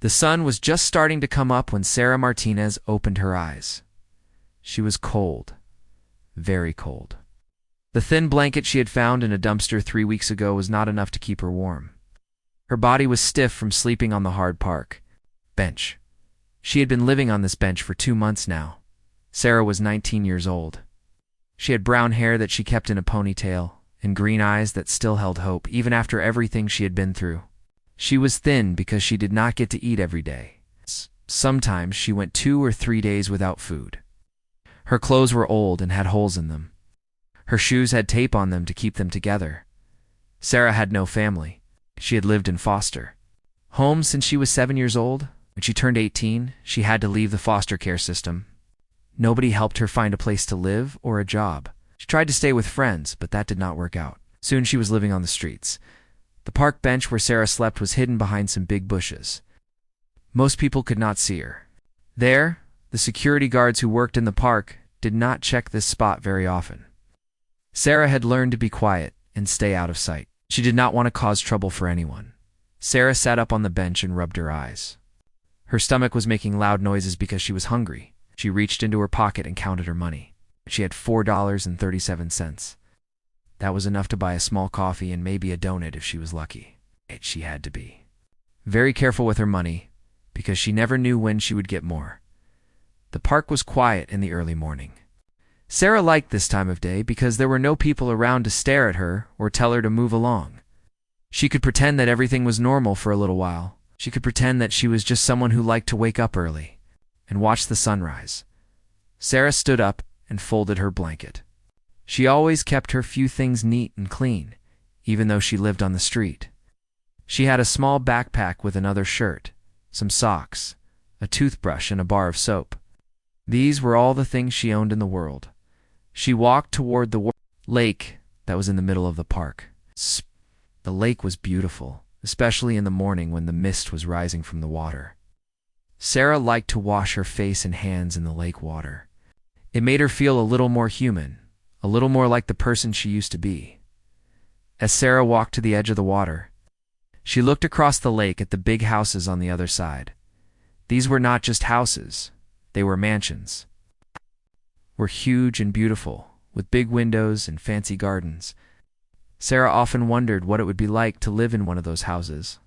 The sun was just starting to come up when Sarah Martinez opened her eyes. She was cold, very cold. The thin blanket she had found in a dumpster 3 weeks ago was not enough to keep her warm. Her body was stiff from sleeping on the hard park bench. She had been living on this bench for 2 months now. Sarah was 19 years old. She had brown hair that she kept in a ponytail, and green eyes that still held hope, even after everything she had been through. She was thin because she did not get to eat every day. Sometimes she went 2 or 3 days without food. Her clothes were old and had holes in them. Her shoes had tape on them to keep them together. Sarah had no family. She had lived in foster home since she was 7 years old. When she turned 18, she had to leave the foster care system. Nobody helped her find a place to live or a job. She tried to stay with friends, but that did not work out. Soon she was living on the streets. The park bench where Sarah slept was hidden behind some big bushes. Most people could not see her. There, the security guards who worked in the park did not check this spot very often. Sarah had learned to be quiet and stay out of sight. She did not want to cause trouble for anyone. Sarah sat up on the bench and rubbed her eyes. Her stomach was making loud noises because she was hungry. She reached into her pocket and counted her money. She had $4.37. That was enough to buy a small coffee and maybe a donut if she was lucky. She had to be very careful with her money because she never knew when she would get more. The park was quiet in the early morning. Sarah liked this time of day because there were no people around to stare at her or tell her to move along. She could pretend that everything was normal for a little while. She could pretend that she was just someone who liked to wake up early and watch the sunrise. Sarah stood up and folded her blanket. She always kept her few things neat and clean, even though she lived on the street. She had a small backpack with another shirt, some socks, a toothbrush, and a bar of soap. These were all the things she owned in the world. She walked toward the lake that was in the middle of the park. The lake was beautiful, especially in the morning when the mist was rising from the water. Sarah liked to wash her face and hands in the lake water. It made her feel a little more human, a little more like the person she used to be. As Sarah walked to the edge of the water, she looked across the lake at the big houses on the other side. These were not just houses, they were mansions. Were huge and beautiful, with big windows and fancy gardens. Sarah often wondered what it would be like to live in one of those houses.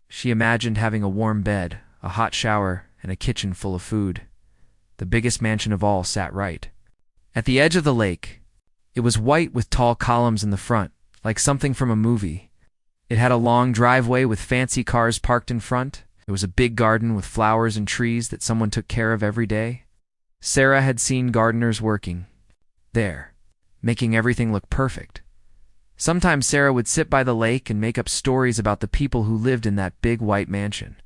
She imagined having a warm bed, a hot shower, and a kitchen full of food. The biggest mansion of all sat right at the edge of the lake. It was white with tall columns in the front, like something from a movie. It had a long driveway with fancy cars parked in front. There was a big garden with flowers and trees that someone took care of every day. Sarah had seen gardeners working there, making everything look perfect. Sometimes Sarah would sit by the lake and make up stories about the people who lived in that big white mansion.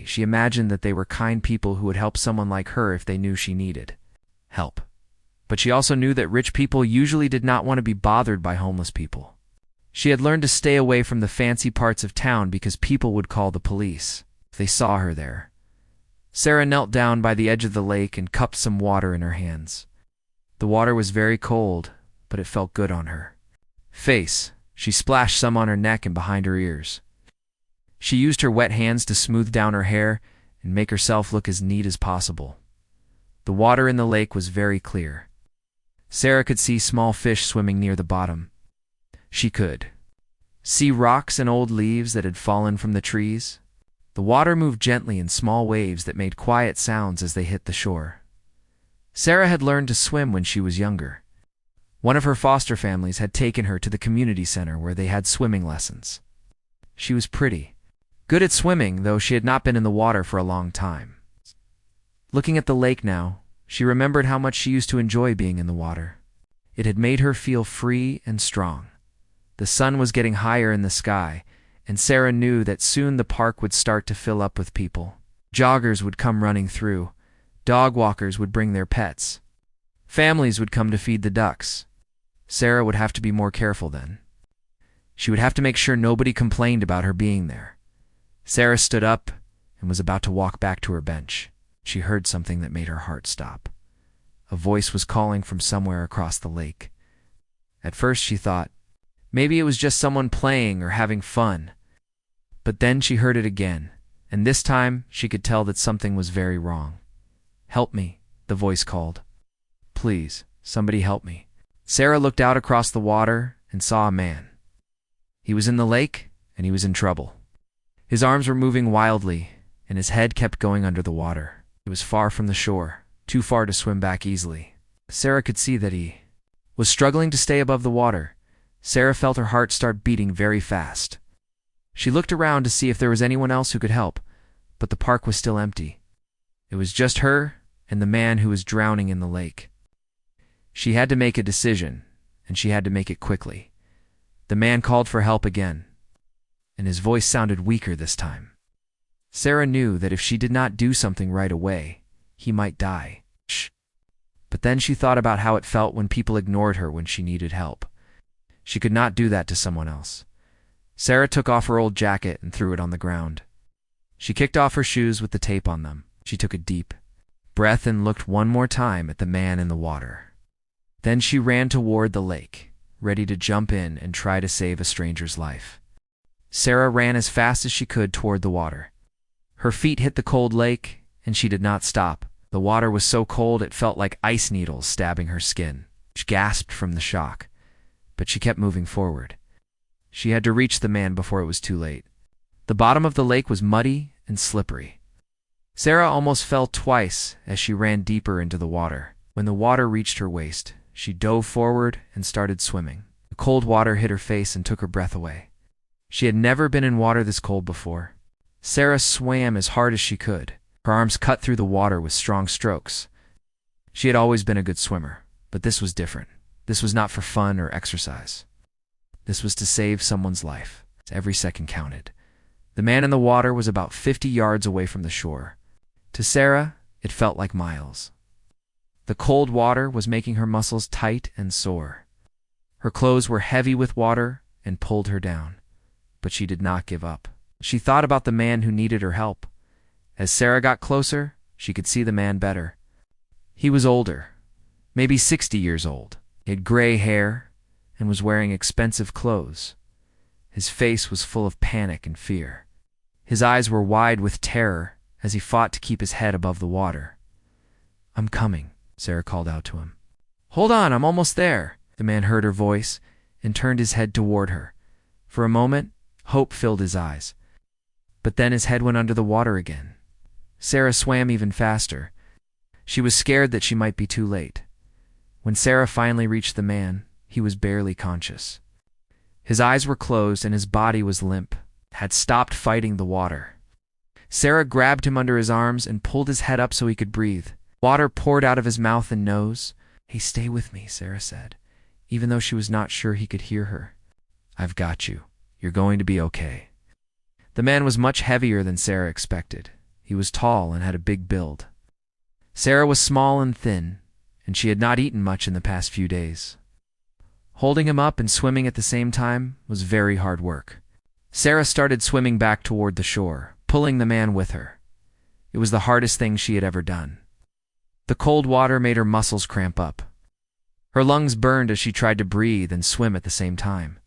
She imagined that they were kind people who would help someone like her if they knew she needed help. But she also knew that rich people usually did not want to be bothered by homeless people. She had learned to stay away from the fancy parts of town because people would call the police if they saw her there. Sarah knelt down by the edge of the lake and cupped some water in her hands. The water was very cold, but it felt good on her face. She splashed some on her neck and behind her ears. She used her wet hands to smooth down her hair and make herself look as neat as possible. The water in the lake was very clear. Sarah could see small fish swimming near the bottom. She could see rocks and old leaves that had fallen from the trees. The water moved gently in small waves that made quiet sounds as they hit the shore. Sarah had learned to swim when she was younger. One of her foster families had taken her to the community center where they had swimming lessons. She was pretty good at swimming, though she had not been in the water for a long time. Looking at the lake now, she remembered how much she used to enjoy being in the water. It had made her feel free and strong. The sun was getting higher in the sky, and Sarah knew that soon the park would start to fill up with people. Joggers would come running through. Dog walkers would bring their pets. Families would come to feed the ducks. Sarah would have to be more careful then. She would have to make sure nobody complained about her being there. Sarah stood up and was about to walk back to her bench. She heard something that made her heart stop. A voice was calling from somewhere across the lake. At first she thought, maybe it was just someone playing or having fun. But then she heard it again, and this time she could tell that something was very wrong. "Help me," the voice called. "Please, somebody help me." Sarah looked out across the water and saw a man. He was in the lake, and he was in trouble. His arms were moving wildly, and his head kept going under the water. He was far from the shore, too far to swim back easily. Sarah could see that he was struggling to stay above the water. Sarah felt her heart start beating very fast. She looked around to see if there was anyone else who could help, but the park was still empty. It was just her and the man who was drowning in the lake. She had to make a decision, and she had to make it quickly. The man called for help again, and his voice sounded weaker this time. Sarah knew that if she did not do something right away, he might die. Shh. But then she thought about how it felt when people ignored her when she needed help. She could not do that to someone else. Sarah took off her old jacket and threw it on the ground. She kicked off her shoes with the tape on them. She took a deep breath and looked one more time at the man in the water. Then she ran toward the lake, ready to jump in and try to save a stranger's life. Sarah ran as fast as she could toward the water. Her feet hit the cold lake, and she did not stop. The water was so cold it felt like ice needles stabbing her skin. She gasped from the shock, but she kept moving forward. She had to reach the man before it was too late. The bottom of the lake was muddy and slippery. Sarah almost fell twice as she ran deeper into the water. When the water reached her waist, she dove forward and started swimming. The cold water hit her face and took her breath away. She had never been in water this cold before. Sarah swam as hard as she could. Her arms cut through the water with strong strokes. She had always been a good swimmer, but this was different. This was not for fun or exercise. This was to save someone's life. Every second counted. The man in the water was about 50 yards away from the shore. To Sarah, it felt like miles. The cold water was making her muscles tight and sore. Her clothes were heavy with water and pulled her down, but she did not give up. She thought about the man who needed her help. As Sarah got closer, she could see the man better. He was older, maybe 60 years old. He had gray hair and was wearing expensive clothes. His face was full of panic and fear. His eyes were wide with terror as he fought to keep his head above the water. "I'm coming," Sarah called out to him. "Hold on, I'm almost there." The man heard her voice and turned his head toward her. For a moment, hope filled his eyes. But then his head went under the water again. Sarah swam even faster. She was scared that she might be too late. When Sarah finally reached the man, he was barely conscious. His eyes were closed and his body was limp, had stopped fighting the water. Sarah grabbed him under his arms and pulled his head up so he could breathe. Water poured out of his mouth and nose. "Hey, stay with me," Sarah said, even though she was not sure he could hear her. "I've got you. You're going to be okay." The man was much heavier than Sarah expected. He was tall and had a big build. Sarah was small and thin, and she had not eaten much in the past few days. Holding him up and swimming at the same time was very hard work. Sarah started swimming back toward the shore, pulling the man with her. It was the hardest thing she had ever done. The cold water made her muscles cramp up. Her lungs burned as she tried to breathe and swim at the same time.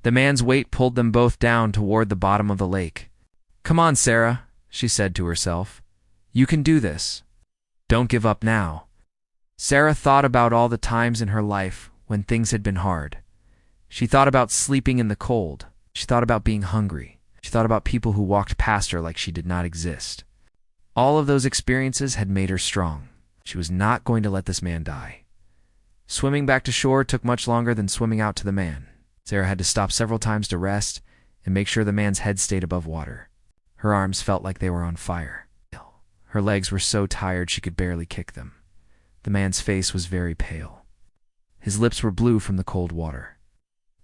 The man's weight pulled them both down toward the bottom of the lake. "Come on, Sarah," she said to herself. "You can do this. Don't give up now." Sarah thought about all the times in her life when things had been hard. She thought about sleeping in the cold. She thought about being hungry. She thought about people who walked past her like she did not exist. All of those experiences had made her strong. She was not going to let this man die. Swimming back to shore took much longer than swimming out to the man. Sarah had to stop several times to rest and make sure the man's head stayed above water. Her arms felt like they were on fire. Her legs were so tired she could barely kick them. The man's face was very pale. His lips were blue from the cold water.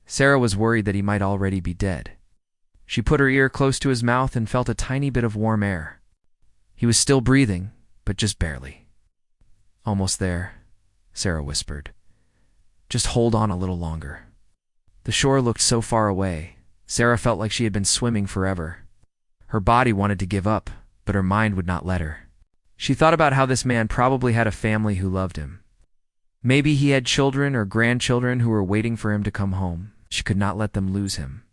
Sarah was worried that he might already be dead. She put her ear close to his mouth and felt a tiny bit of warm air. He was still breathing, but just barely. "Almost there," Sarah whispered. "Just hold on a little longer." The shore looked so far away. Sarah felt like she had been swimming forever. Her body wanted to give up, but her mind would not let her. She thought about how this man probably had a family who loved him. Maybe he had children or grandchildren who were waiting for him to come home. She could not let them lose him.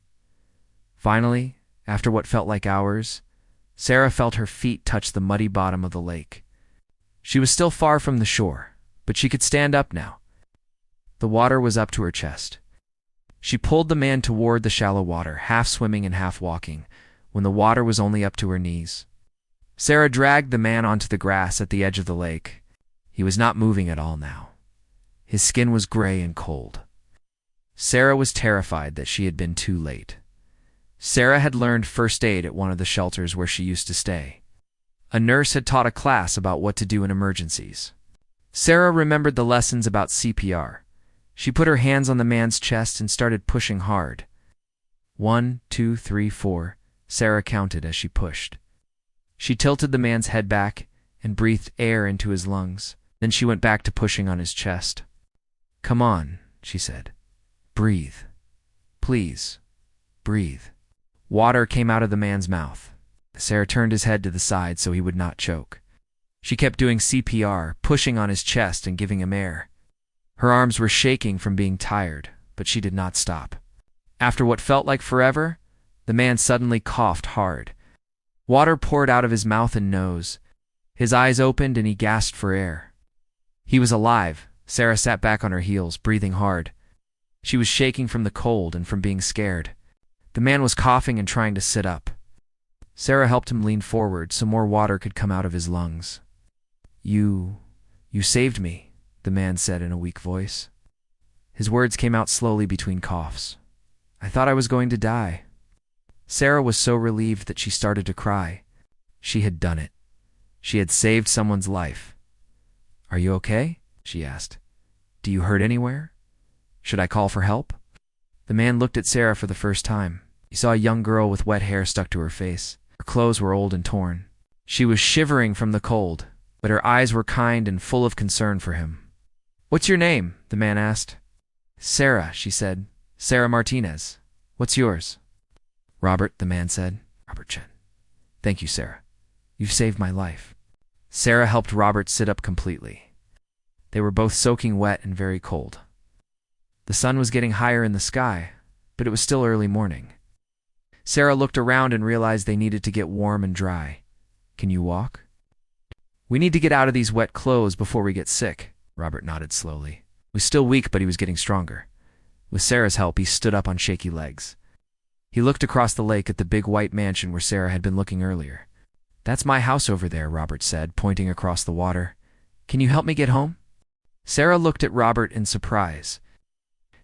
Finally, after what felt like hours, Sarah felt her feet touch the muddy bottom of the lake. She was still far from the shore, but she could stand up now. The water was up to her chest. She pulled the man toward the shallow water, half swimming and half walking, when the water was only up to her knees. Sarah dragged the man onto the grass at the edge of the lake. He was not moving at all now. His skin was gray and cold. Sarah was terrified that she had been too late. Sarah had learned first aid at one of the shelters where she used to stay. A nurse had taught a class about what to do in emergencies. Sarah remembered the lessons about CPR. She put her hands on the man's chest and started pushing hard. 1, 2, 3, 4, Sarah counted as she pushed. She tilted the man's head back and breathed air into his lungs. Then she went back to pushing on his chest. "Come on," she said. "Breathe. Please, breathe." Water came out of the man's mouth. Sarah turned his head to the side so he would not choke. She kept doing CPR, pushing on his chest and giving him air. Her arms were shaking from being tired, but she did not stop. After what felt like forever, the man suddenly coughed hard. Water poured out of his mouth and nose. His eyes opened and he gasped for air. He was alive. Sarah sat back on her heels, breathing hard. She was shaking from the cold and from being scared. The man was coughing and trying to sit up. Sarah helped him lean forward so more water could come out of his lungs. You saved me," the man said in a weak voice. His words came out slowly between coughs. "I thought I was going to die." Sarah was so relieved that she started to cry. She had done it. She had saved someone's life. "Are you okay?" she asked. "Do you hurt anywhere? Should I call for help?" The man looked at Sarah for the first time. He saw a young girl with wet hair stuck to her face. Her clothes were old and torn. She was shivering from the cold, but her eyes were kind and full of concern for him. "What's your name?" the man asked. "Sarah," she said. "Sarah Martinez. What's yours?" "Robert," the man said. "Robert Chen." "Thank you, Sarah. You've saved my life." Sarah helped Robert sit up completely. They were both soaking wet and very cold. The sun was getting higher in the sky, but it was still early morning. Sarah looked around and realized they needed to get warm and dry. "Can you walk?" "We need to get out of these wet clothes before we get sick." Robert nodded slowly. He was still weak, but he was getting stronger. With Sarah's help, he stood up on shaky legs. He looked across the lake at the big white mansion where Sarah had been looking earlier. "That's my house over there," Robert said, pointing across the water. "Can you help me get home?" Sarah looked at Robert in surprise.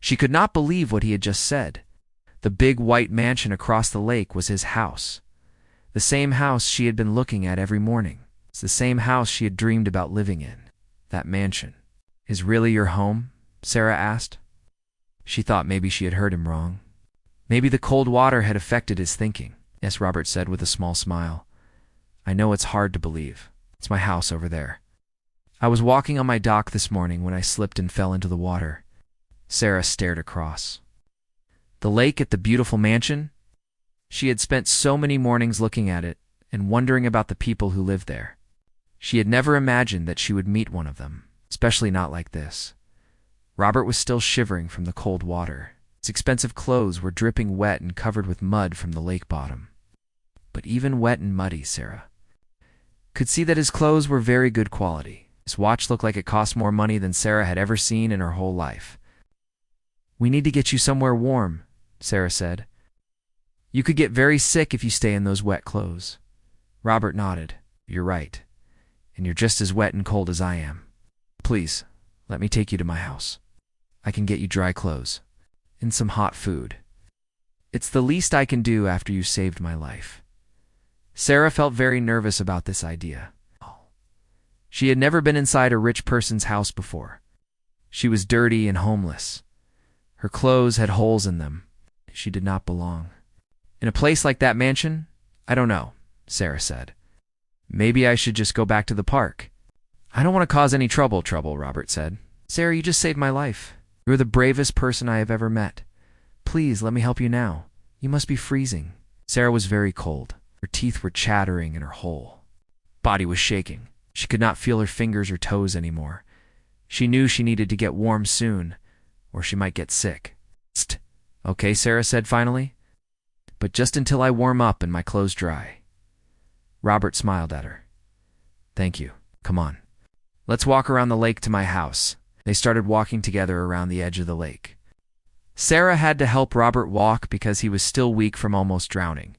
She could not believe what he had just said. The big white mansion across the lake was his house. The same house she had been looking at every morning. It's the same house she had dreamed about living in. That mansion. "Is really your home?" Sarah asked. She thought maybe she had heard him wrong. Maybe the cold water had affected his thinking. "Yes," Robert said with a small smile. "I know it's hard to believe. It's my house over there. I was walking on my dock this morning when I slipped and fell into the water." Sarah stared across. The lake at the beautiful mansion? She had spent so many mornings looking at it and wondering about the people who lived there. She had never imagined that she would meet one of them, especially not like this. Robert was still shivering from the cold water. His expensive clothes were dripping wet and covered with mud from the lake bottom. But even wet and muddy, Sarah could see that his clothes were very good quality. His watch looked like it cost more money than Sarah had ever seen in her whole life. "We need to get you somewhere warm," Sarah said. "You could get very sick if you stay in those wet clothes." Robert nodded. "You're right. And you're just as wet and cold as I am. Please, let me take you to my house. I can get you dry clothes and some hot food. It's the least I can do after you saved my life." Sarah felt very nervous about this idea. She had never been inside a rich person's house before. She was dirty and homeless. Her clothes had holes in them. She did not belong. "In a place like that mansion? I don't know," Sarah said. "Maybe I should just go back to the park." "I don't want to cause any trouble," Robert said. "Sarah, you just saved my life. You're the bravest person I have ever met. Please, let me help you now. You must be freezing." Sarah was very cold. Her teeth were chattering and her whole body was shaking. She could not feel her fingers or toes anymore. She knew she needed to get warm soon, or she might get sick. "Tst. Okay," Sarah said finally. "But just until I warm up and my clothes dry." Robert smiled at her. Thank you. Come on. Let's walk around the lake to my house. They started walking together around the edge of the lake. Sarah had to help Robert walk because he was still weak from almost drowning.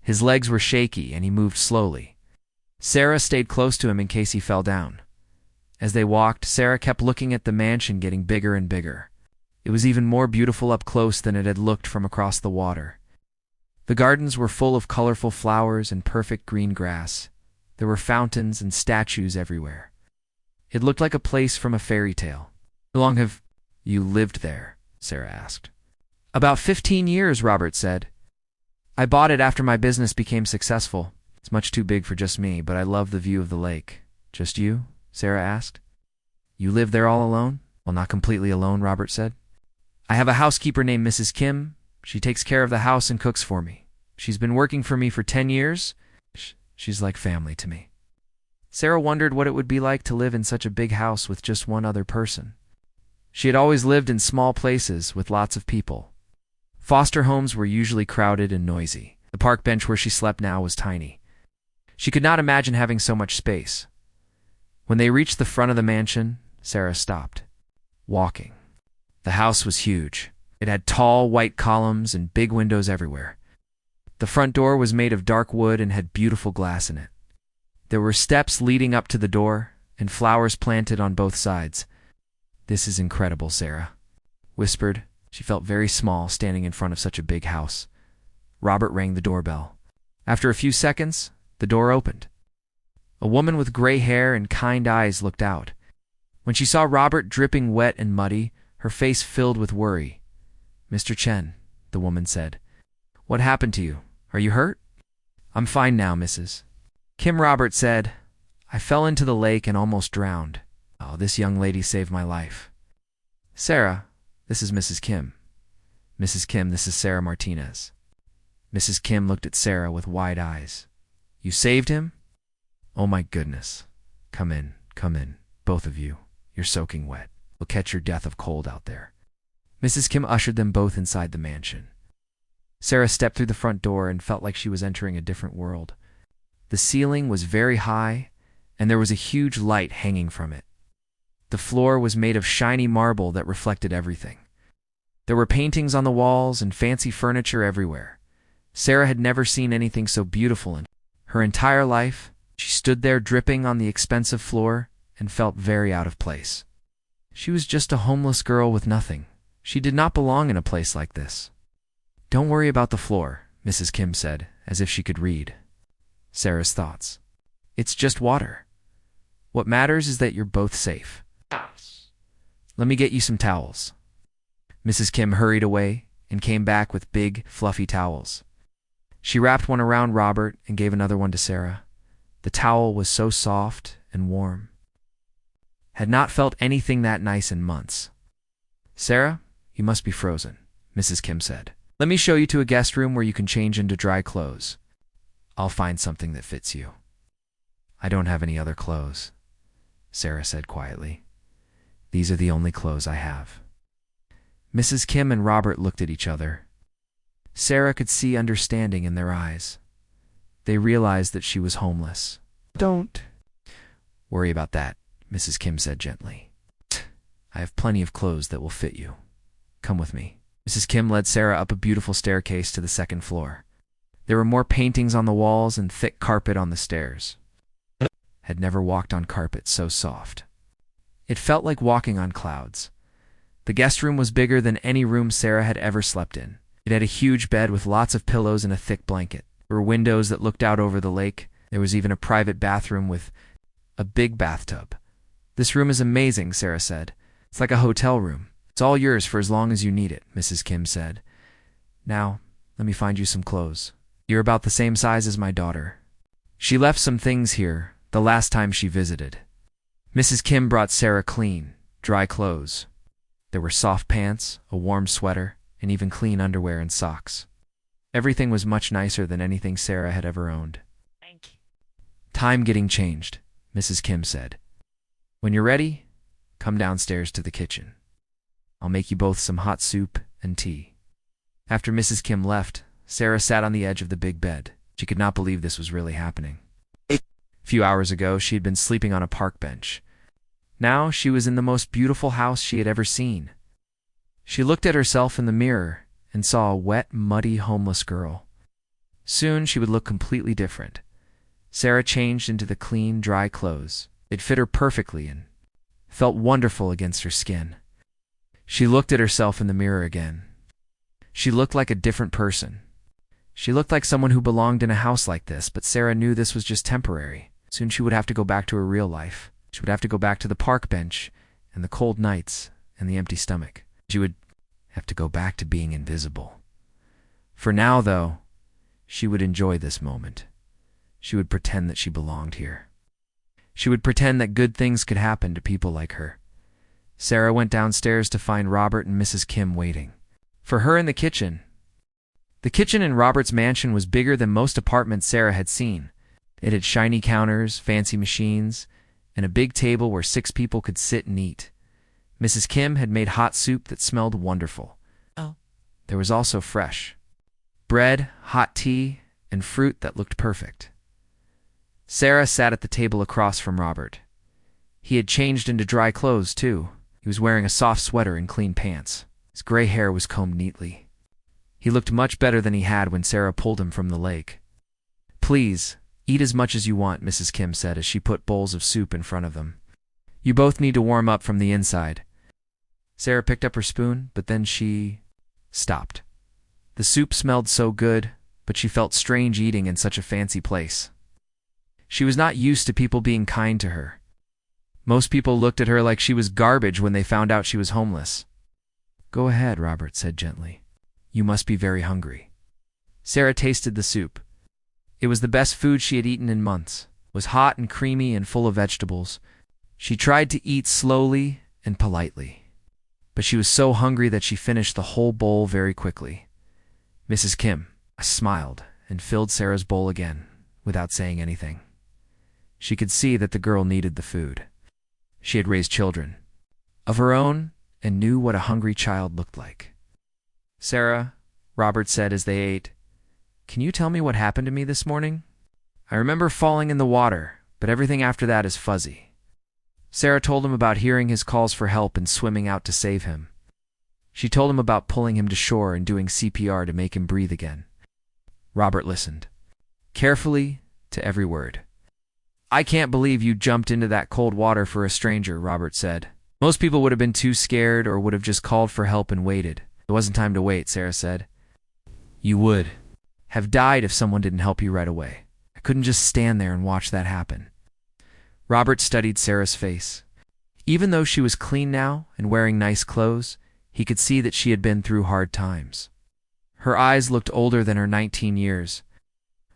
His legs were shaky and he moved slowly. Sarah stayed close to him in case he fell down. As they walked, Sarah kept looking at the mansion getting bigger and bigger. It was even more beautiful up close than it had looked from across the water. The gardens were full of colorful flowers and perfect green grass. There were fountains and statues everywhere. It looked like a place from a fairy tale. How long have you lived there? Sarah asked. About 15 years, Robert said. I bought it after my business became successful. It's much too big for just me, but I love the view of the lake. Just you? Sarah asked. You live there all alone? Well, not completely alone, Robert said. I have a housekeeper named Mrs. Kim. She takes care of the house and cooks for me. She's been working for me for 10 years. She's like family to me. Sarah wondered what it would be like to live in such a big house with just one other person. She had always lived in small places with lots of people. Foster homes were usually crowded and noisy. The park bench where she slept now was tiny. She could not imagine having so much space. When they reached the front of the mansion, Sarah stopped, walking. The house was huge. It had tall, white columns and big windows everywhere. The front door was made of dark wood and had beautiful glass in it. There were steps leading up to the door and flowers planted on both sides. This is incredible, Sarah whispered. She felt very small standing in front of such a big house. Robert rang the doorbell. After a few seconds, the door opened. A woman with gray hair and kind eyes looked out. When she saw Robert dripping wet and muddy, her face filled with worry. Mr. Chen, the woman said. What happened to you? Are you hurt? I'm fine now, Mrs. Kim, Robert said. I fell into the lake and almost drowned. Oh, this young lady saved my life. Sarah, this is Mrs. Kim. Mrs. Kim, this is Sarah Martinez. Mrs. Kim looked at Sarah with wide eyes. You saved him? Oh my goodness. Come in, both of you. You're soaking wet. We'll catch your death of cold out there. Mrs. Kim ushered them both inside the mansion. Sarah stepped through the front door and felt like she was entering a different world. The ceiling was very high, and there was a huge light hanging from it. The floor was made of shiny marble that reflected everything. There were paintings on the walls and fancy furniture everywhere. Sarah had never seen anything so beautiful in her entire life. She stood there dripping on the expensive floor and felt very out of place. She was just a homeless girl with nothing. She did not belong in a place like this. Don't worry about the floor, Mrs. Kim said, as if she could read Sarah's thoughts. It's just water. What matters is that you're both safe. Let me get you some towels. Mrs. Kim hurried away and came back with big, fluffy towels. She wrapped one around Robert and gave another one to Sarah. The towel was so soft and warm. Had not felt anything that nice in months. Sarah, you must be frozen, Mrs. Kim said. Let me show you to a guest room where you can change into dry clothes. I'll find something that fits you. I don't have any other clothes, Sarah said quietly. These are the only clothes I have. Mrs. Kim and Robert looked at each other. Sarah could see understanding in their eyes. They realized that she was homeless. Don't worry about that, Mrs. Kim said gently. I have plenty of clothes that will fit you. Come with me. Mrs. Kim led Sarah up a beautiful staircase to the second floor. There were more paintings on the walls and thick carpet on the stairs. Had never walked on carpet so soft. It felt like walking on clouds. The guest room was bigger than any room Sarah had ever slept in. It had a huge bed with lots of pillows and a thick blanket. There were windows that looked out over the lake. There was even a private bathroom with a big bathtub. This room is amazing, Sarah said. It's like a hotel room. It's all yours for as long as you need it, Mrs. Kim said. Now, let me find you some clothes. You're about the same size as my daughter. She left some things here the last time she visited. Mrs. Kim brought Sarah clean, dry clothes. There were soft pants, a warm sweater, and even clean underwear and socks. Everything was much nicer than anything Sarah had ever owned. Thank you. Time getting changed, Mrs. Kim said. When you're ready, come downstairs to the kitchen. I'll make you both some hot soup and tea. After Mrs. Kim left, Sarah sat on the edge of the big bed. She could not believe this was really happening. A few hours ago, she had been sleeping on a park bench. Now she was in the most beautiful house she had ever seen. She looked at herself in the mirror and saw a wet, muddy, homeless girl. Soon she would look completely different. Sarah changed into the clean, dry clothes. It fit her perfectly and felt wonderful against her skin. She looked at herself in the mirror again. She looked like a different person. She looked like someone who belonged in a house like this, but Sarah knew this was just temporary. Soon she would have to go back to her real life. She would have to go back to the park bench and the cold nights and the empty stomach. She would have to go back to being invisible. For now, though, she would enjoy this moment. She would pretend that she belonged here. She would pretend that good things could happen to people like her. Sarah went downstairs to find Robert and Mrs. Kim waiting for her in the kitchen. The kitchen in Robert's mansion was bigger than most apartments Sarah had seen. It had shiny counters, fancy machines, and a big table where 6 people could sit and eat. Mrs. Kim had made hot soup that smelled wonderful. There was also fresh bread, hot tea, and fruit that looked perfect. Sarah sat at the table across from Robert. He had changed into dry clothes, too. He was wearing a soft sweater and clean pants. His gray hair was combed neatly. He looked much better than he had when Sarah pulled him from the lake. "Please, eat as much as you want," Mrs. Kim said as she put bowls of soup in front of them. "You both need to warm up from the inside." Sarah picked up her spoon, but then she stopped. The soup smelled so good, but she felt strange eating in such a fancy place. She was not used to people being kind to her. Most people looked at her like she was garbage when they found out she was homeless. "Go ahead," Robert said gently. "You must be very hungry." Sarah tasted the soup. It was the best food she had eaten in months. It was hot and creamy and full of vegetables. She tried to eat slowly and politely, but she was so hungry that she finished the whole bowl very quickly. Mrs. Kim smiled and filled Sarah's bowl again without saying anything. She could see that the girl needed the food. She had raised children of her own and knew what a hungry child looked like. "Sarah," Robert said as they ate, "can you tell me what happened to me this morning? I remember falling in the water, but everything after that is fuzzy." Sarah told him about hearing his calls for help and swimming out to save him. She told him about pulling him to shore and doing CPR to make him breathe again. Robert listened carefully to every word. "I can't believe you jumped into that cold water for a stranger," Robert said. "Most people would have been too scared or would have just called for help and waited." "It wasn't time to wait," Sarah said. "You would have died if someone didn't help you right away. I couldn't just stand there and watch that happen." Robert studied Sarah's face. Even though she was clean now and wearing nice clothes, he could see that she had been through hard times. Her eyes looked older than her 19 years.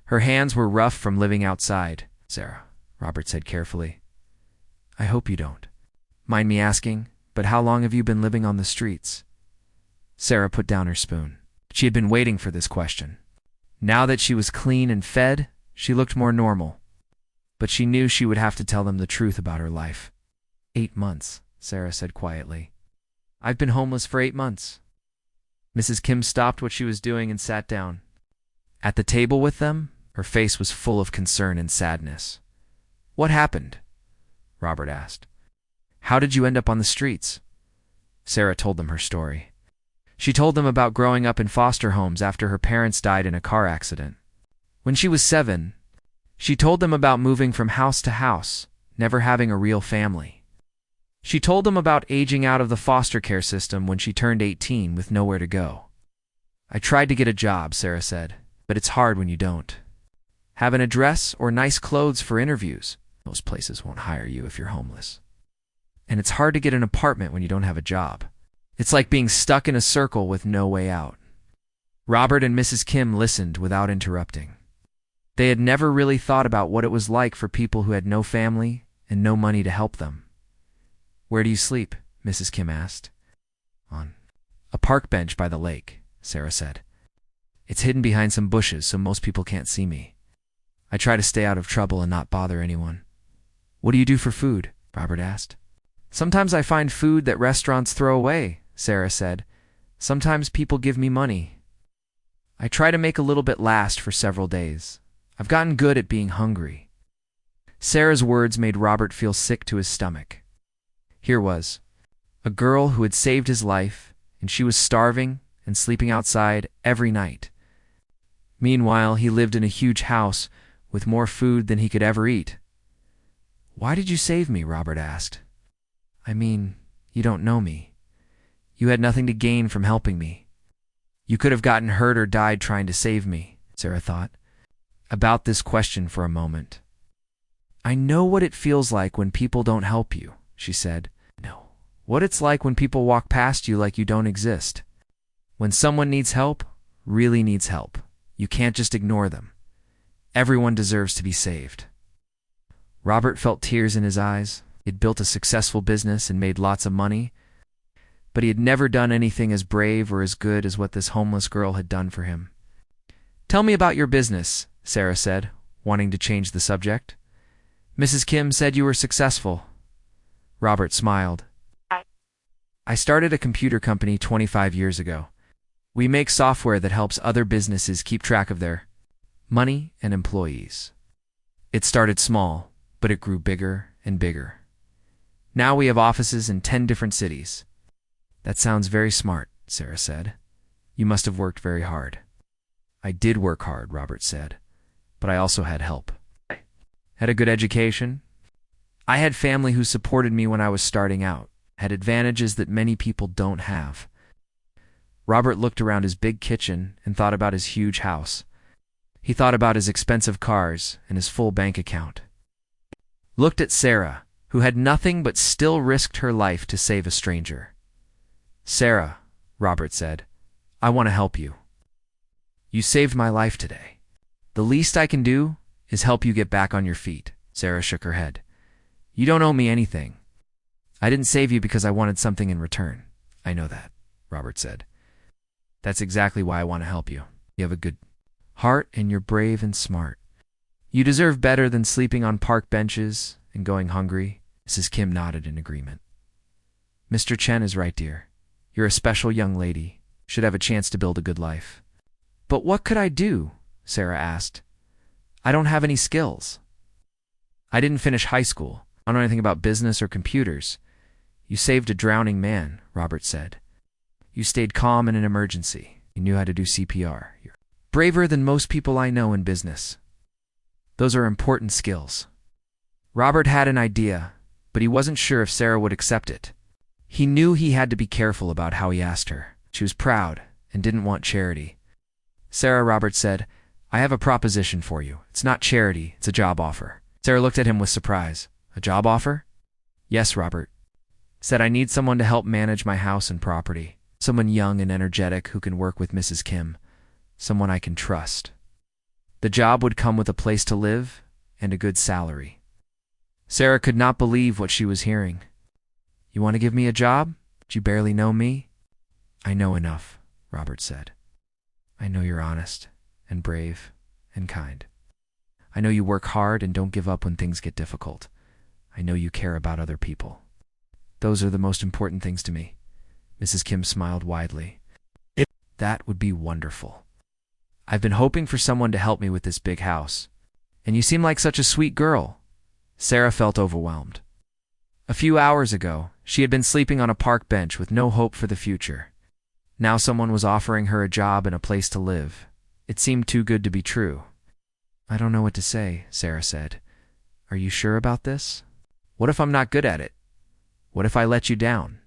Her hands were rough from living outside. "Sarah," Robert said carefully, "I hope you don't mind me asking, but how long have you been living on the streets?" Sarah put down her spoon. She had been waiting for this question. Now that she was clean and fed, she looked more normal. But she knew she would have to tell them the truth about her life. 8 months, Sarah said quietly. "I've been homeless for 8 months. Mrs. Kim stopped what she was doing and sat down. At the table with them, her face was full of concern and sadness. "What happened?" Robert asked. "How did you end up on the streets?" Sarah told them her story. She told them about growing up in foster homes after her parents died in a car accident. When she was 7, she told them about moving from house to house, never having a real family. She told them about aging out of the foster care system when she turned 18 with nowhere to go. "I tried to get a job," Sarah said, "but it's hard when you don't have an address or nice clothes for interviews. Most places won't hire you if you're homeless. And it's hard to get an apartment when you don't have a job. It's like being stuck in a circle with no way out." Robert and Mrs. Kim listened without interrupting. They had never really thought about what it was like for people who had no family and no money to help them. "Where do you sleep?" Mrs. Kim asked. "On a park bench by the lake," Sarah said. "It's hidden behind some bushes so most people can't see me. I try to stay out of trouble and not bother anyone." "What do you do for food?" Robert asked. "Sometimes I find food that restaurants throw away," Sarah said. "Sometimes people give me money. I try to make a little bit last for several days. I've gotten good at being hungry." Sarah's words made Robert feel sick to his stomach. Here was a girl who had saved his life, and she was starving and sleeping outside every night. Meanwhile, he lived in a huge house with more food than he could ever eat. "Why did you save me?" Robert asked. "I mean, you don't know me. You had nothing to gain from helping me. You could have gotten hurt or died trying to save me," Sarah thought about this question for a moment. "I know what it feels like when people don't help you," she said. "No. What it's like when people walk past you like you don't exist. When someone needs help, really needs help, you can't just ignore them. Everyone deserves to be saved." Robert felt tears in his eyes. He'd built a successful business and made lots of money, but he had never done anything as brave or as good as what this homeless girl had done for him. "Tell me about your business," Sarah said, wanting to change the subject. "Mrs. Kim said you were successful." Robert smiled. "I started a computer company 25 years ago. We make software that helps other businesses keep track of their money and employees. It started small, but it grew bigger and bigger. Now we have offices in 10 different cities." "That sounds very smart," Sarah said. "You must have worked very hard." "I did work hard," Robert said, "but I also had help. I had a good education. I had family who supported me when I was starting out, had advantages that many people don't have." Robert looked around his big kitchen and thought about his huge house. He thought about his expensive cars and his full bank account. Looked at Sarah, who had nothing but still risked her life to save a stranger. "Sarah," Robert said, "I want to help you. You saved my life today. The least I can do is help you get back on your feet." Sarah shook her head. "You don't owe me anything. I didn't save you because I wanted something in return." "I know that," Robert said. "That's exactly why I want to help you. You have a good heart and you're brave and smart. You deserve better than sleeping on park benches and going hungry." Mrs. Kim nodded in agreement. "Mr. Chen is right, dear. You're a special young lady. Should have a chance to build a good life." "But what could I do?" Sarah asked. "I don't have any skills. I didn't finish high school. I don't know anything about business or computers." "You saved a drowning man," Robert said. "You stayed calm in an emergency. You knew how to do CPR. You're braver than most people I know in business. Those are important skills." Robert had an idea, but he wasn't sure if Sarah would accept it. He knew he had to be careful about how he asked her. She was proud and didn't want charity. "Sarah," Robert said, "I have a proposition for you. It's not charity, it's a job offer." Sarah looked at him with surprise. "A job offer?" "Yes," Robert said. "I need someone to help manage my house and property. Someone young and energetic who can work with Mrs. Kim. Someone I can trust. The job would come with a place to live and a good salary." Sarah could not believe what she was hearing. "You want to give me a job? But you barely know me?" "I know enough," Robert said. "I know you're honest and brave and kind. I know you work hard and don't give up when things get difficult. I know you care about other people. Those are the most important things to me." Mrs. Kim smiled widely. "That would be wonderful. I've been hoping for someone to help me with this big house. And you seem like such a sweet girl." Sarah felt overwhelmed. A few hours ago, she had been sleeping on a park bench with no hope for the future. Now someone was offering her a job and a place to live. It seemed too good to be true. "I don't know what to say," Sarah said. "Are you sure about this? What if I'm not good at it? What if I let you down?"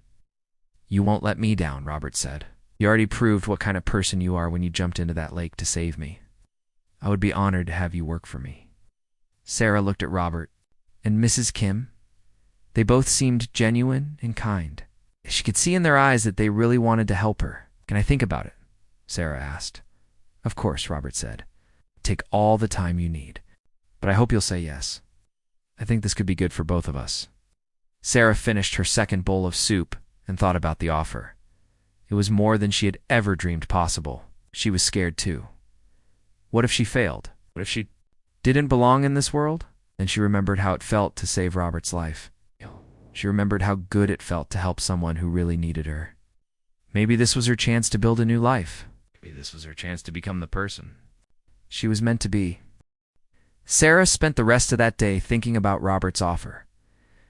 "You won't let me down," Robert said. "You already proved what kind of person you are when you jumped into that lake to save me. I would be honored to have you work for me." Sarah looked at Robert and Mrs. Kim. They both seemed genuine and kind. She could see in their eyes that they really wanted to help her. "Can I think about it?" Sarah asked. "Of course," Robert said. "Take all the time you need. But I hope you'll say yes. I think this could be good for both of us." Sarah finished her second bowl of soup and thought about the offer. It was more than she had ever dreamed possible. She was scared too. What if she failed? What if she didn't belong in this world? Then she remembered how it felt to save Robert's life. She remembered how good it felt to help someone who really needed her. Maybe this was her chance to build a new life. Maybe this was her chance to become the person she was meant to be. Sarah spent the rest of that day thinking about Robert's offer.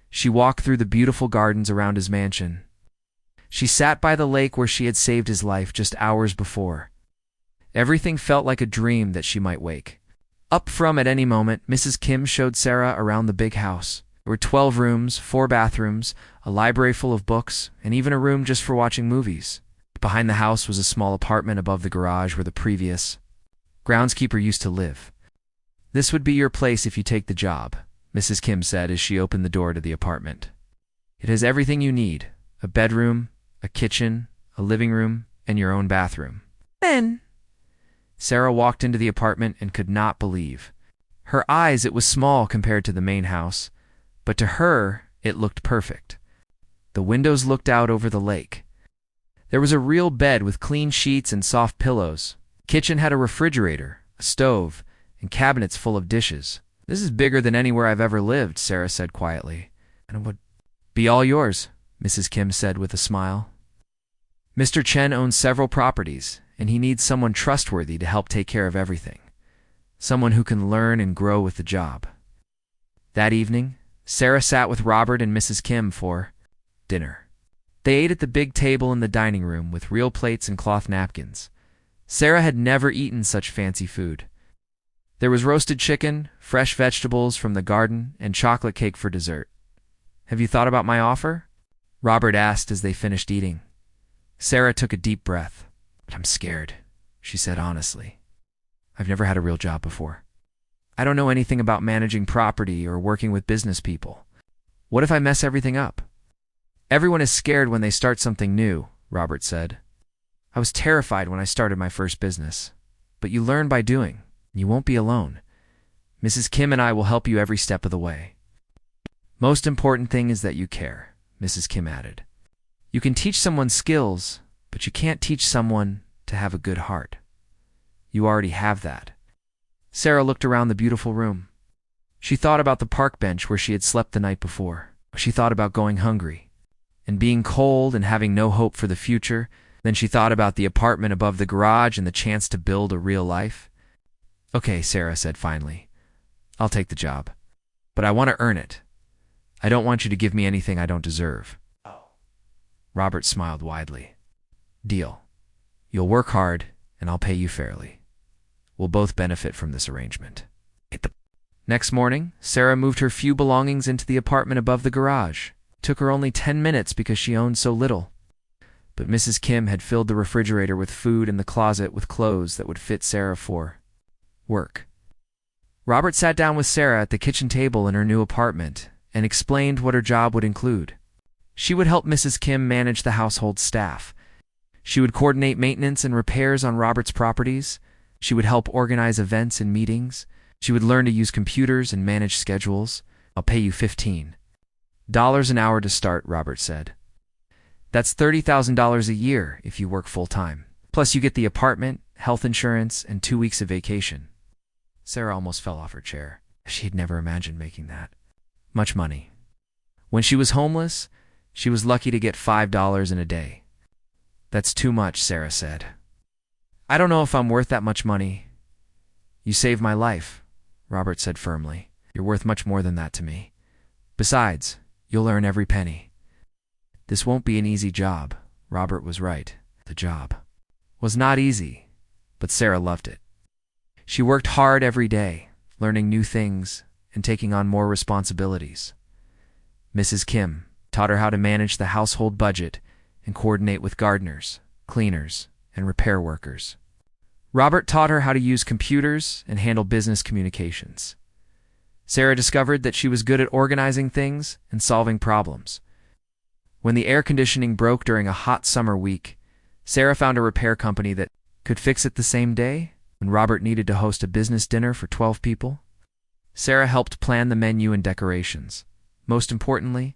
She walked through the beautiful gardens around his mansion. She sat by the lake where she had saved his life just hours before. Everything felt like a dream that she might wake up from at any moment. Mrs. Kim showed Sarah around the big house. There were 12 rooms, 4 bathrooms, a library full of books, and even a room just for watching movies. Behind the house was a small apartment above the garage where the previous groundskeeper used to live. "This would be your place if you take the job," Mrs. Kim said as she opened the door to the apartment. "It has everything you need: a bedroom, a kitchen, a living room, and your own bathroom." Then Sarah walked into the apartment and could not believe her eyes. It was small compared to the main house, but to her, it looked perfect. The windows looked out over the lake. There was a real bed with clean sheets and soft pillows. The kitchen had a refrigerator, a stove, and cabinets full of dishes. "This is bigger than anywhere I've ever lived," Sarah said quietly. "And it would be all yours," Mrs. Kim said with a smile. "Mr. Chen owns several properties, and he needs someone trustworthy to help take care of everything. Someone who can learn and grow with the job." That evening, Sarah sat with Robert and Mrs. Kim for dinner. They ate at the big table in the dining room with real plates and cloth napkins. Sarah had never eaten such fancy food. There was roasted chicken, fresh vegetables from the garden, and chocolate cake for dessert. "Have you thought about my offer?" Robert asked as they finished eating. Sarah took a deep breath. "But I'm scared," she said honestly. "I've never had a real job before. I don't know anything about managing property or working with business people. What if I mess everything up?" "Everyone is scared when they start something new," Robert said. "I was terrified when I started my first business. But you learn by doing. You won't be alone. Mrs. Kim and I will help you every step of the way. Most important thing is that you care," Mrs. Kim added. "You can teach someone skills, but you can't teach someone to have a good heart. You already have that." Sarah looked around the beautiful room. She thought about the park bench where she had slept the night before. She thought about going hungry and being cold and having no hope for the future. Then she thought about the apartment above the garage and the chance to build a real life. "Okay," Sarah said finally. "I'll take the job. But I want to earn it. I don't want you to give me anything I don't deserve." Robert smiled widely. "Deal. You'll work hard, and I'll pay you fairly. We'll both benefit from this arrangement." Next morning, Sarah moved her few belongings into the apartment above the garage. It took her only 10 minutes because she owned so little. But Mrs. Kim had filled the refrigerator with food and the closet with clothes that would fit Sarah for work. Robert sat down with Sarah at the kitchen table in her new apartment and explained what her job would include. She would help Mrs. Kim manage the household staff. She would coordinate maintenance and repairs on Robert's properties. She would help organize events and meetings. She would learn to use computers and manage schedules. "I'll pay you $15 an hour to start," Robert said. "That's $30,000 a year if you work full-time. Plus you get the apartment, health insurance, and 2 weeks of vacation." Sarah almost fell off her chair. She had never imagined making that much money. When she was homeless, she was lucky to get $5 in a day. "That's too much," Sarah said. "I don't know if I'm worth that much money." "You saved my life," Robert said firmly. "You're worth much more than that to me. Besides, you'll earn every penny." This won't be an easy job. Robert was right. The job was not easy, but Sarah loved it. She worked hard every day, learning new things and taking on more responsibilities. Mrs. Kim taught her how to manage the household budget and coordinate with gardeners, cleaners, and repair workers. Robert taught her how to use computers and handle business communications. Sarah discovered that she was good at organizing things and solving problems. When the air conditioning broke during a hot summer week, Sarah found a repair company that could fix it the same day. When Robert needed to host a business dinner for 12 people, Sarah helped plan the menu and decorations. Most importantly,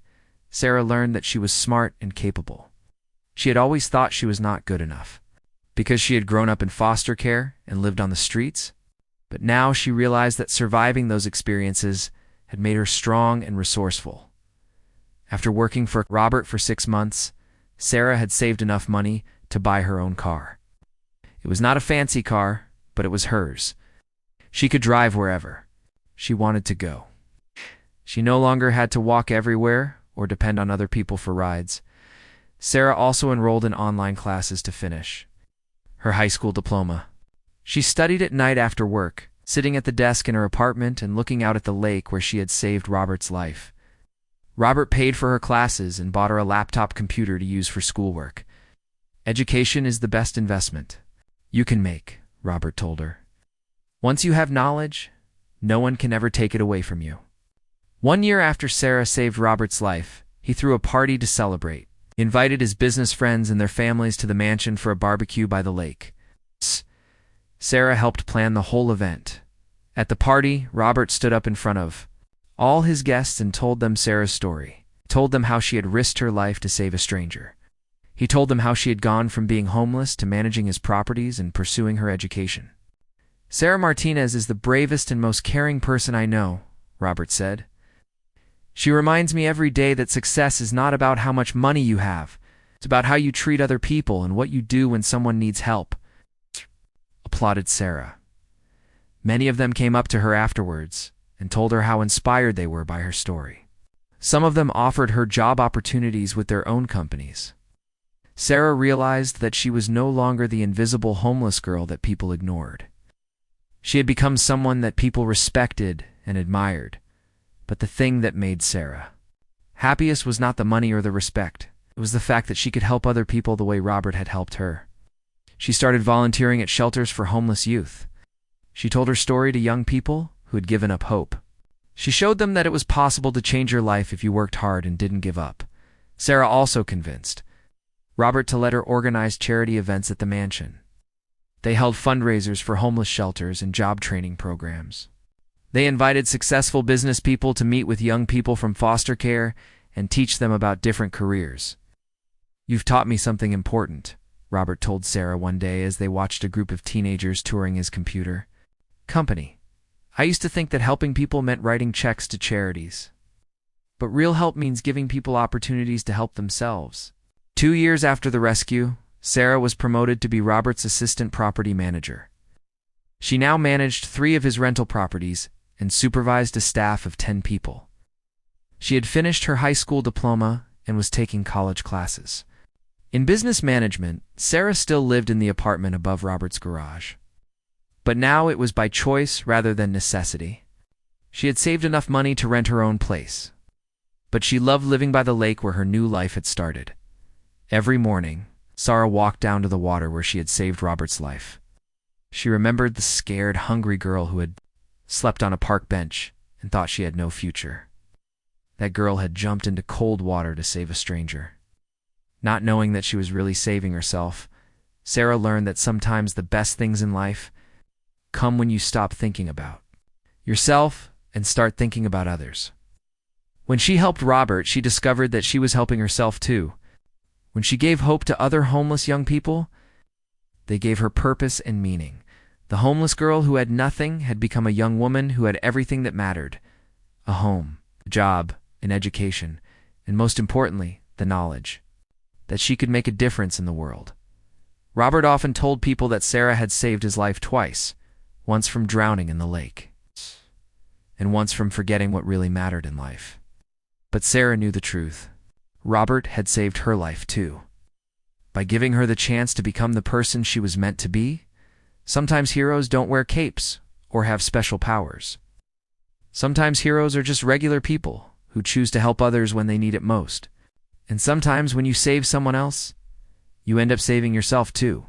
Sarah learned that she was smart and capable. She had always thought she was not good enough, because she had grown up in foster care and lived on the streets. But now she realized that surviving those experiences had made her strong and resourceful. After working for Robert for 6 months, Sarah had saved enough money to buy her own car. It was not a fancy car, but it was hers. She could drive wherever. She wanted to go. She no longer had to walk everywhere or depend on other people for rides. Sarah also enrolled in online classes to finish her high school diploma. She studied at night after work, sitting at the desk in her apartment and looking out at the lake where she had saved Robert's life. Robert paid for her classes and bought her a laptop computer to use for schoolwork. Education is the best investment you can make, Robert told her. Once you have knowledge, no one can ever take it away from you. 1 year after Sarah saved Robert's life, he threw a party to celebrate. He invited his business friends and their families to the mansion for a barbecue by the lake. Sarah helped plan the whole event. At the party, Robert stood up in front of all his guests and told them Sarah's story. He told them how she had risked her life to save a stranger. He told them how she had gone from being homeless to managing his properties and pursuing her education. Sarah Martinez is the bravest and most caring person I know, Robert said. She reminds me every day that success is not about how much money you have. It's about how you treat other people and what you do when someone needs help. Applauded Sarah. Many of them came up to her afterwards and told her how inspired they were by her story. Some of them offered her job opportunities with their own companies. Sarah realized that she was no longer the invisible homeless girl that people ignored. She had become someone that people respected and admired. But the thing that made Sarah happiest was not the money or the respect. It was the fact that she could help other people the way Robert had helped her. She started volunteering at shelters for homeless youth. She told her story to young people who had given up hope. She showed them that it was possible to change your life if you worked hard and didn't give up. Sarah also convinced Robert to let her organize charity events at the mansion. They held fundraisers for homeless shelters and job training programs. They invited successful business people to meet with young people from foster care and teach them about different careers. "You've taught me something important," Robert told Sarah one day as they watched a group of teenagers touring his computer company. "I used to think that helping people meant writing checks to charities. But real help means giving people opportunities to help themselves." 2 years after the rescue, Sarah was promoted to be Robert's assistant property manager. She now managed 3 of his rental properties and supervised a staff of 10 people. She had finished her high school diploma and was taking college classes. In business management, Sarah still lived in the apartment above Robert's garage. But now it was by choice rather than necessity. She had saved enough money to rent her own place. But she loved living by the lake where her new life had started. Every morning, Sarah walked down to the water where she had saved Robert's life. She remembered the scared, hungry girl who had slept on a park bench and thought she had no future. That girl had jumped into cold water to save a stranger. Not knowing that she was really saving herself, Sarah learned that sometimes the best things in life come when you stop thinking about yourself and start thinking about others. When she helped Robert, she discovered that she was helping herself too. When she gave hope to other homeless young people, they gave her purpose and meaning. The homeless girl who had nothing had become a young woman who had everything that mattered: a home, a job, an education, and most importantly, the knowledge that she could make a difference in the world. Robert often told people that Sarah had saved his life twice, once from drowning in the lake, and once from forgetting what really mattered in life. But Sarah knew the truth. Robert had saved her life too. By giving her the chance to become the person she was meant to be. Sometimes heroes don't wear capes or have special powers. Sometimes heroes are just regular people who choose to help others when they need it most. And sometimes when you save someone else, you end up saving yourself too.